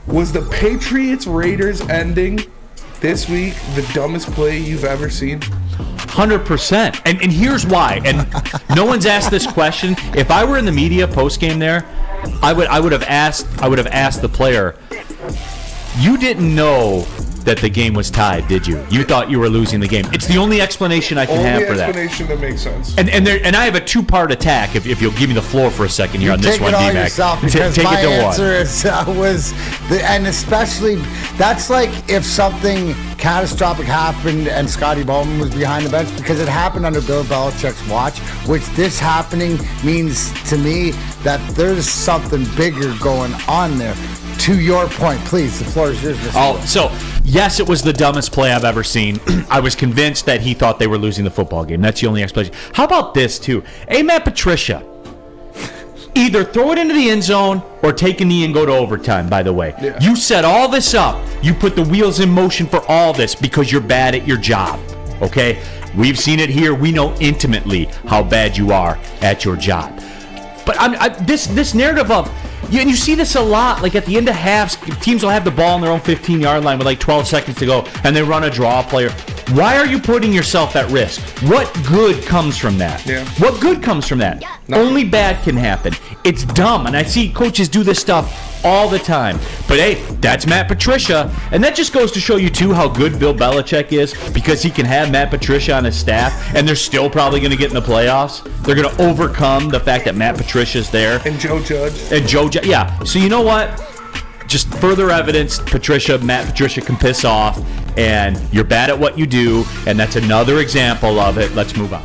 Was the Patriots-Raiders ending this week the dumbest play you've ever seen? 100%. And here's why. And no one's asked this question. If I were in the media post-game there, I would have asked the player, you didn't know that the game was tied, did you? You thought you were losing the game. It's the only explanation I can have for that. Only explanation that makes sense. And I have a two-part attack. If you'll give me the floor for a second here on this one, D-Mac. yourself, because take my it to answer is, and especially that's like if something catastrophic happened and Scotty Bowman was behind the bench, because it happened under Bill Belichick's watch. Which this happening means to me that there's something bigger going on there. To your point, please, the floor is yours. So yes, it was the dumbest play I've ever seen. I was convinced that he thought they were losing the football game. That's the only explanation. How about this, too? Hey, Matt Patricia, either throw it into the end zone or take a knee and go to overtime, by the way. Yeah. You set all this up. You put the wheels in motion for all this because you're bad at your job, okay? We've seen it here. We know intimately how bad you are at your job. But this narrative of... and you see this a lot, like at the end of halves, teams will have the ball on their own 15-yard line with like 12 seconds to go, and they run a draw player. Why are you putting yourself at risk? What good comes from that? Yeah. What good comes from that? Nothing. Only bad can happen. It's dumb, and I see coaches do this stuff all the time. But hey, that's Matt Patricia, and that just goes to show you, too, how good Bill Belichick is, because he can have Matt Patricia on his staff, and they're still probably going to get in the playoffs. They're going to overcome the fact that Matt Patricia's there. And Joe Judge. Yeah. So you know what? Just further evidence, Matt Patricia can piss off, and you're bad at what you do, and that's another example of it. Let's move on.